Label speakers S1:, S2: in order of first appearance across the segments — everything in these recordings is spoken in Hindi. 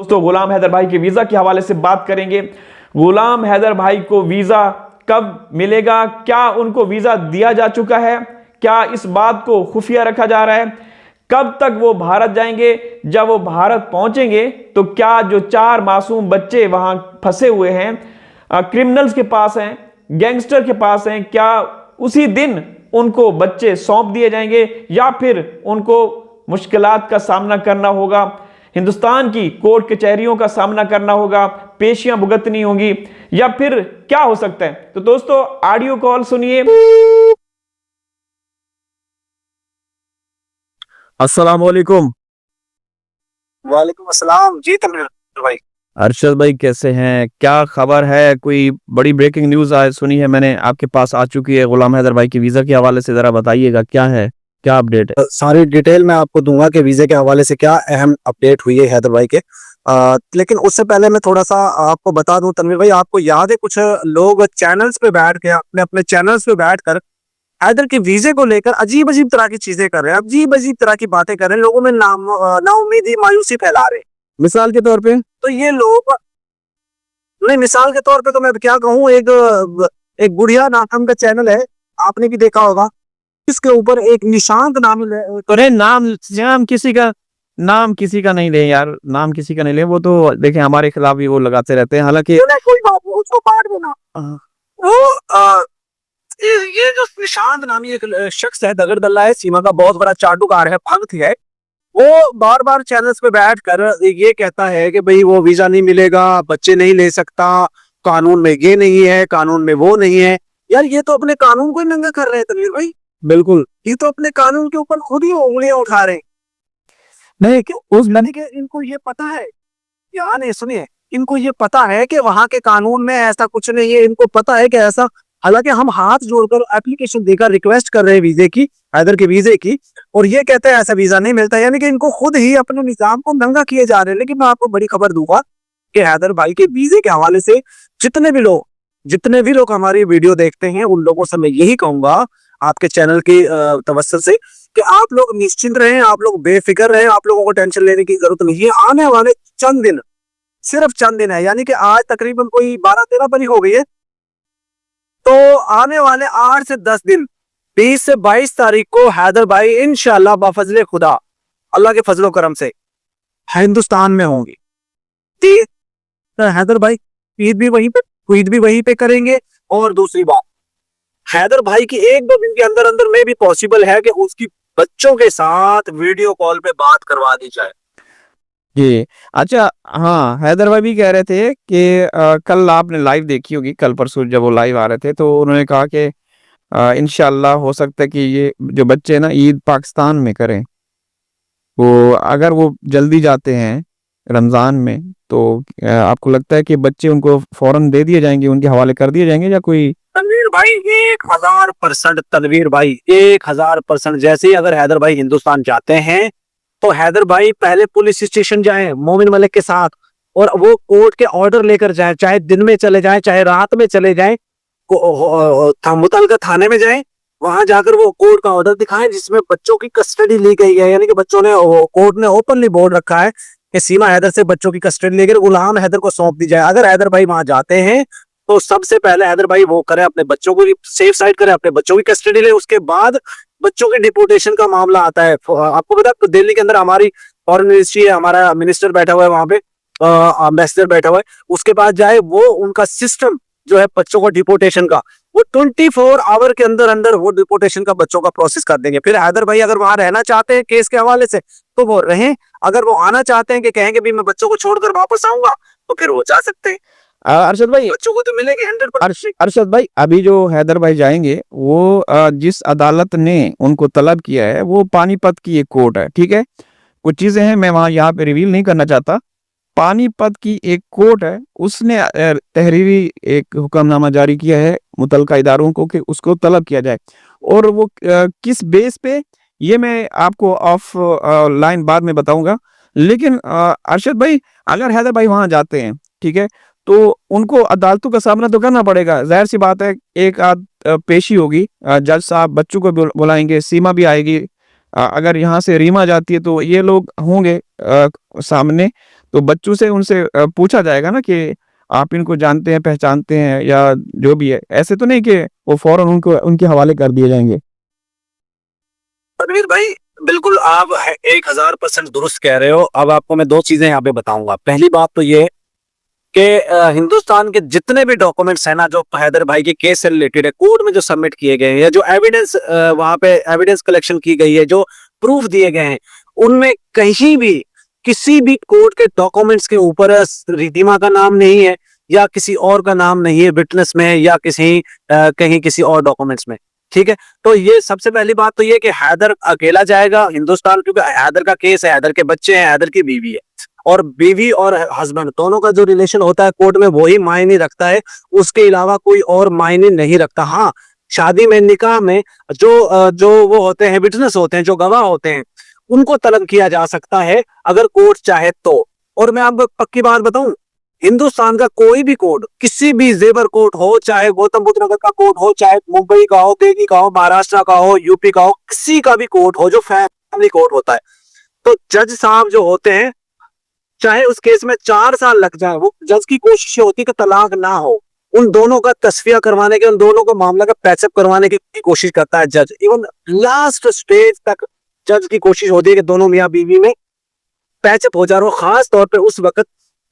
S1: दोस्तों गुलाम हैदर भाई के वीजा के हवाले से बात करेंगे। गुलाम हैदर भाई को वीजा कब मिलेगा, क्या उनको वीजा दिया जा चुका है, क्या इस बात को खुफिया रखा जा रहा है, कब तक वो भारत जाएंगे, जब वो भारत पहुंचेंगे तो क्या जो 4 मासूम बच्चे वहां फंसे हुए हैं, क्रिमिनल्स के पास हैं, गैंगस्टर के पास हैं, क्या उसी दिन उनको बच्चे सौंप दिए जाएंगे या फिर उनको मुश्किलात का सामना करना होगा, हिंदुस्तान की कोर्ट कचहरियों का सामना करना होगा, पेशियां भुगतनी होंगी, या फिर क्या हो सकता है। तो दोस्तों ऑडियो कॉल सुनिए।
S2: अस्सलाम वालेकुम।
S3: वालेकुम अस्सलाम जी तनवीर भाई।
S2: अरशद भाई कैसे हैं, क्या खबर है? कोई बड़ी ब्रेकिंग न्यूज आज सुनी है मैंने आपके पास आ चुकी है गुलाम हैदर भाई की वीजा के हवाले से, जरा बताइएगा क्या है, क्या अपडेट है?
S3: सारी डिटेल मैं आपको दूंगा कि वीजे के हवाले से क्या अहम अपडेट हुई है हैदर भाई के। लेकिन उससे पहले मैं थोड़ा सा आपको बता दूं तनवीर भाई, आपको याद है कुछ लोग चैनल्स पे बैठ के अपने अपने चैनल्स पे बैठकर हैदर के वीजे को लेकर अजीब अजीब तरह की चीजें कर रहे हैं, अजीब अजीब तरह की बातें कर रहे हैं, लोगों में नाउम्मीदी मायूसी फैला रहे हैं।
S2: मिसाल के तौर पे
S3: तो ये लोग नहीं, मिसाल के तौर पे तो मैं क्या कहूँ, एक गुड़िया नाम का चैनल है, आपने भी देखा होगा, इसके ऊपर एक निशांत नाम
S2: अरे नाम किसी का नहीं ले यार, नाम किसी का नहीं ले, वो तो देखें हमारे खिलाफ भी वो लगाते रहते हैं, हालांकि
S3: कोई बात नहीं, उसको काट देना। वो ये जो निशांत नामी एक शख्स है, दगड़दल्ला है, सीमा का बहुत बड़ा चाटुकार है, भक्त है, वो बार बार चैनल्स पे बैठ कर ये कहता है कि भाई वो वीजा नहीं मिलेगा, बच्चे नहीं ले सकता, कानून में ये नहीं है, कानून में वो नहीं है। यार ये तो अपने कानून को ही नंगा कर रहे हैं तनवीर भाई।
S2: बिल्कुल
S3: ये तो अपने कानून के ऊपर खुद ही उंगलियां उठा रहे हैं।
S2: नहीं कि
S3: उस मैंने कि इनको ये पता है, यार नहीं सुनिए, इनको ये पता है कि वहां के कानून में ऐसा कुछ नहीं है, इनको पता है कि ऐसा, हालांकि हम हाथ जोड़कर एप्लीकेशन देकर रिक्वेस्ट कर रहे हैं वीजे की, हैदर के वीजे की, और ये कहते हैं ऐसा वीजा नहीं मिलता, यानी कि इनको खुद ही अपने निजाम को नंगा किए जा रहे हैं। लेकिन मैं आपको बड़ी खबर दूंगा कि हैदर भाई के वीजे के हवाले से जितने भी लोग हमारी वीडियो देखते हैं, उन लोगों से मैं यही कहूंगा आपके चैनल की तवज्जो से कि आप लोग निश्चिंत रहें, आप लोग बेफिक्र रहें, आप लोगों को टेंशन लेने की जरूरत नहीं है। आने वाले चंद दिन, सिर्फ चंद दिन है, यानी कि आज तकरीबन कोई 12-13 बनी हो गई है, तो आने वाले 8 से 10 दिन, 20 से 22 तारीख को हैदर भाई इंशाल्लाह बाफजले खुदा, अल्लाह के फजलो करम से हिंदुस्तान में होंगी। ठीक, तो हैदर भाई ईद भी वहीं पे करेंगे। और दूसरी बात, हैदर भाई की 1-2 दिन के अंदर अंदर में भी पॉसिबल है कि उसकी बच्चों के साथ वीडियो कॉल पे बात करवा दी जाए।
S2: जी अच्छा, हाँ हैदर भाई भी कह रहे थे कि कल आपने लाइव देखी होगी, कल परसों जब वो लाइव आ रहे थे तो उन्होंने कहा कि इंशाल्लाह हो सकता है कि ये जो बच्चे ना ईद पाकिस्तान में करें, वो अगर वो जल्दी जाते हैं रमजान में तो आपको लगता है कि बच्चे उनको फौरन दे दिए जाएंगे, उनके हवाले कर दिए जाएंगे या कोई?
S3: तनवीर भाई 1000% तनवीर भाई 1000%, जैसे ही अगर हैदर भाई हिंदुस्तान जाते हैं तो हैदर भाई पहले पुलिस स्टेशन जाएं मोमिन मलिक के साथ, और वो कोर्ट के ऑर्डर लेकर जाएं, चाहे दिन में चले जाएं चाहे रात में चले जाएं, मुतलका थाने में जाएं, वहां जाकर वो कोर्ट का ऑर्डर दिखाएं जिसमें बच्चों की कस्टडी ली गई है। यानी कि बच्चों ने, कोर्ट ने ओपनली बोल रखा है कि सीमा हैदर से बच्चों की कस्टडी लेकर गुलाम हैदर को सौंप दी जाए। अगर हैदर भाई वहां जाते हैं तो सबसे पहले हैदर भाई वो करे, अपने बच्चों को सेफ साइड करे, अपने बच्चों की कस्टडी ले, उसके बाद बच्चों के डिपोटेशन का मामला आता है। आपको पता है दिल्ली के अंदर हमारी फॉरेन मिनिस्ट्री है, हमारा मिनिस्टर बैठा हुआ है वहां पे, एम्बेसडर बैठा हुआ है, उसके बाद जाए वो उनका सिस्टम जो है बच्चों को डिपोटेशन का, वो 24 आवर के अंदर अंदर वो डिपोटेशन का बच्चों का प्रोसेस कर देंगे। फिर हैदर भाई अगर वहां रहना चाहते हैं केस के हवाले से तो वो रहें, अगर वो आना चाहते हैं कि कहेंगे भी मैं बच्चों को छोड़कर वापस आऊंगा तो फिर वो जा सकते हैं।
S2: अरशद भाई,
S3: बच्चों को तो मिलेगी 100%।
S2: अरशद भाई अभी जो हैदर भाई जाएंगे वो जिस अदालत ने उनको तलब किया है वो पानीपत की एक कोर्ट है, ठीक है, कुछ चीजें हैं मैं वहां यहाँ पे रिवील नहीं करना चाहता। पानीपत की एक कोर्ट है, उसने तहरीरी एक हुक्मनामा जारी किया है मुतलका इदारों को कि उसको तलब किया जाए, और वो किस बेस पे ये मैं आपको ऑफ लाइन बाद में बताऊंगा। लेकिन अरशद भाई अगर हैदर भाई वहां जाते हैं, ठीक है, तो उनको अदालतों का सामना तो करना पड़ेगा, जाहिर सी बात है, एक आध पेशी होगी, जज साहब बच्चों को बुलाएंगे, सीमा भी आएगी, अगर यहाँ से रीमा जाती है तो ये लोग होंगे सामने, तो बच्चों से उनसे पूछा जाएगा ना कि आप इनको जानते हैं, पहचानते हैं या जो भी है। ऐसे तो नहीं कि वो फौरन उनको उनके हवाले कर दिए जाएंगे।
S3: तनवीर भाई, बिल्कुल आप 1000% दुरुस्त कह रहे हो। अब आपको मैं दो चीजें यहाँ पे बताऊंगा। पहली बात तो ये कि हिंदुस्तान के जितने भी डॉक्यूमेंट्स हैं ना, जो हैदर भाई के केस से रिलेटेड है, कोर्ट में जो सबमिट किए गए हैं या जो एविडेंस वहां पे एविडेंस कलेक्शन की गई है, जो प्रूफ दिए गए हैं, उनमें कहीं भी किसी भी कोर्ट के डॉक्यूमेंट्स के ऊपर रिधिमा का नाम नहीं है या किसी और का नाम नहीं है विटनेस में या कहीं किसी और डॉक्यूमेंट्स में। ठीक है, तो ये सबसे पहली बात तो ये कि हैदर अकेला जाएगा हिंदुस्तान, क्योंकि हैदर का केस है, हैदर के बच्चे हैं, हैदर की बीवी है, और बीवी और हस्बैंड दोनों का जो रिलेशन होता है कोर्ट में वही मायने रखता है, उसके अलावा कोई और मायने नहीं रखता। हाँ, शादी में, निकाह में जो वो होते हैं, विटनेस होते हैं, जो गवाह होते हैं, उनको तलब किया जा सकता है अगर कोर्ट चाहे तो। और मैं आपको पक्की बात बताऊं, हिंदुस्तान का कोई भी कोर्ट, किसी भी जेवर कोर्ट हो, चाहे गौतम बुद्ध नगर का कोर्ट हो, चाहे मुंबई का हो, दिल्ली का हो, महाराष्ट्र का हो, यूपी का हो, किसी का भी कोर्ट हो जो फैमिली कोर्ट होता है, तो जज साहब जो होते हैं, चाहे उस केस में 4 साल लग जाए, वो जज की कोशिश होती है कि तलाक ना हो, उन दोनों का तस्फिया करवाने के, उन दोनों को मामला का पैचअप करवाने की कोशिश करता है जज। इवन लास्ट स्टेज तक जज की कोशिश होती है कि दोनों मियां बीवी में पैचअप हो जा रहा हो। खास तौर पे उस वक्त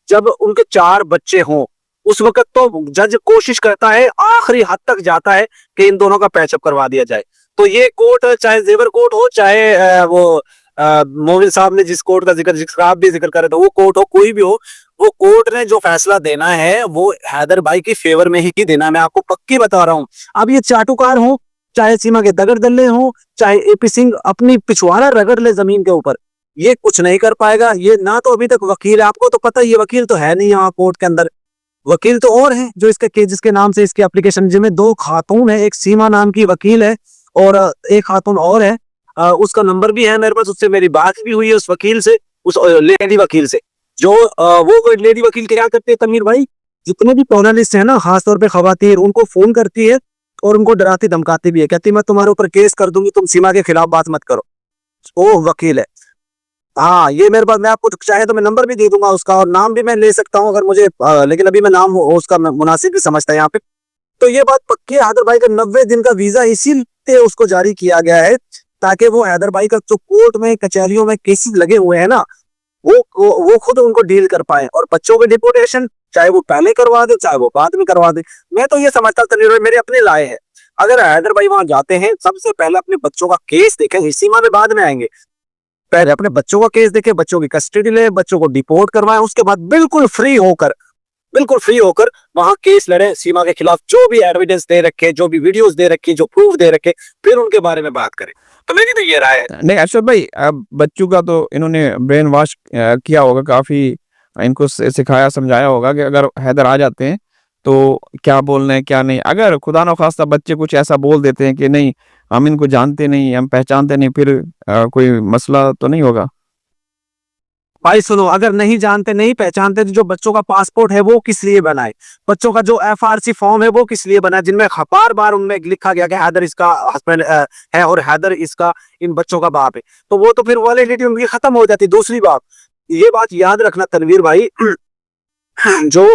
S3: जब उनके 4 बच्चे हों, उस वक्त तो जज कोशिश करता है, आखिरी हद तक जाता है कि इन दोनों का पैचअप करवा दिया जाए। तो ये कोर्ट, चाहे जेवर कोर्ट हो, चाहे वो मोमिन साहब ने जिस कोर्ट का जिक्र आप भी जिक्र कर रहे थे, वो कोर्ट हो, कोई भी हो, वो कोर्ट ने जो फैसला देना है वो हैदर भाई की फेवर में ही देना है। मैं आपको पक्की बता रहा हूँ। अब ये चाटुकार हो, चाहे सीमा के दगड़ दल्ले हो, चाहे एपी सिंह अपनी पिछवाड़ा रगड़ ले जमीन के ऊपर, ये कुछ नहीं कर पाएगा। ये ना तो अभी तक वकील है, आपको तो पता ही है, वकील तो है नहीं यहाँ कोर्ट के अंदर। वकील तो और है जो इसके जिसके नाम से इसकी एप्लीकेशन, जिसमें 2 खातून है, एक सीमा नाम की वकील है और एक खातून और है, उसका नंबर भी है मेरे पास, उससे मेरी बात भी हुई है उस वकील से, उस लेडी वकील से। जो वो लेडी वकील क्या करते हैं तमीर भाई, जितने भी पैनलिस्ट है ना, खासतौर पे खवातीन, उनको फोन करती है और उनको डराती धमकाती भी है, कहती मैं तुम्हारे ऊपर केस कर दूंगी, तुम सीमा के खिलाफ बात मत करो। वो वकील है। हाँ, ये मेरे पास, मैं आपको चाहे तो मैं नंबर भी दे दूंगा उसका और नाम भी मैं ले सकता हूँ अगर मुझे, लेकिन अभी मैं नाम उसका मुनासिब भी समझता है यहाँ पे। तो ये बात पक्की है, हैदर भाई का 90 दिन का वीजा इसीलिए उसको जारी किया गया है ताकि वो हैदर भाई का जो कोर्ट में, कचहरियों में केसेस लगे हुए हैं ना, वो खुद उनको डील कर पाए। और बच्चों के डिपोर्टेशन चाहे वो पहले करवा दे, चाहे वो बाद में करवा दे, मैं तो ये समझता हूँ, मेरे अपने लाए हैं, अगर हैदर भाई वहां जाते हैं, सबसे पहले अपने बच्चों का केस देखें, सीमा में बाद में आएंगे, पहले अपने बच्चों का केस देखे, बच्चों की कस्टडी ले, बच्चों को डिपोर्ट करवाएं, उसके बाद बिल्कुल फ्री होकर वहां केस लड़े सीमा के खिलाफ, जो भी एविडेंस दे रखे, जो भी वीडियोस दे रखी, जो प्रूफ दे रखे, फिर उनके बारे में बात करें। तो मेरी तो ये राय है।
S2: नहीं अशरफ भाई, अब बच्चों का तो इन्होंने ब्रेन वॉश किया होगा, काफी इनको सिखाया समझाया होगा कि अगर हैदर आ जाते हैं तो क्या बोलना है क्या नहीं। अगर खुदा न खास्ता बच्चे कुछ ऐसा बोल देते हैं कि नहीं हम इनको जानते नहीं, हम पहचानते नहीं, फिर कोई मसला तो नहीं होगा।
S3: भाई सुनो, अगर नहीं जानते, नहीं पहचानते, तो जो बच्चों का पासपोर्ट है वो किस लिए बनाए, बच्चों का जो FRC फॉर्म है वो किस लिए बनाए, जिनमें बार बार उनमें लिखा गया कि हैदर इसका हस्बैंड है और हैदर इसका इन बच्चों का बाप है, तो वो तो फिर वैलिडिटी उनकी खत्म हो जाती। दूसरी बात, ये बात याद रखना तनवीर भाई, जो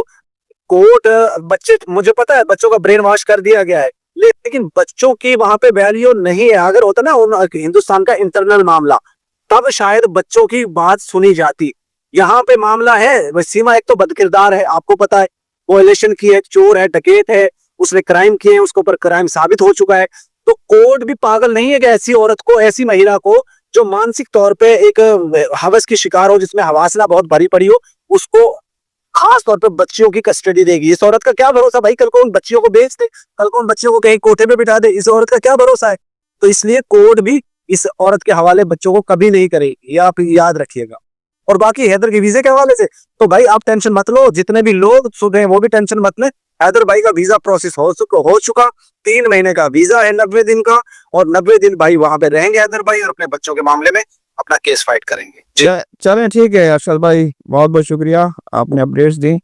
S3: कोर्ट बच्चे, मुझे पता है बच्चों का ब्रेन वॉश कर दिया गया है, लेकिन बच्चों की वहां पे वैल्यू नहीं है। अगर होता ना हिंदुस्तान का इंटरनल मामला, तब शायद बच्चों की बात सुनी जाती। यहाँ पे मामला है, सीमा एक तो बदकिरदार है, आपको पता है, वायलेशन की है, चोर है, डकैत है, उसने क्राइम किए हैं, उसके ऊपर क्राइम साबित हो चुका है। तो कोर्ट भी पागल नहीं है कि ऐसी औरत को, ऐसी महिला को जो मानसिक तौर पे एक हवस की शिकार हो, जिसमें हवासना बहुत भरी पड़ी हो, उसको खास तौर पे बच्चियों की कस्टडी देगी। इस औरत का क्या भरोसा भाई, कल को उन बच्चियों को बेच दे, कल को उन बच्चियों को कहीं कोठे पे बिठा दे, इस औरत का क्या भरोसा है। तो इसलिए कोर्ट भी इस औरत के हवाले बच्चों को कभी नहीं करेगी, ये आप याद रखिएगा। और बाकी हैदर के वीजे के हवाले से तो भाई आप टेंशन मत लो, जितने भी लोग सुन रहे हैं वो भी टेंशन मत ले। हैदर भाई का वीजा प्रोसेस हो चुका 3 महीने का वीजा है, 90 दिन का, और 90 दिन भाई वहां पे रहेंगे हैदर भाई और अपने बच्चों के मामले में अपना केस फाइट करेंगे।
S2: चलें ठीक है अरशद भाई, बहुत बहुत शुक्रिया, आपने अपडेट्स दी।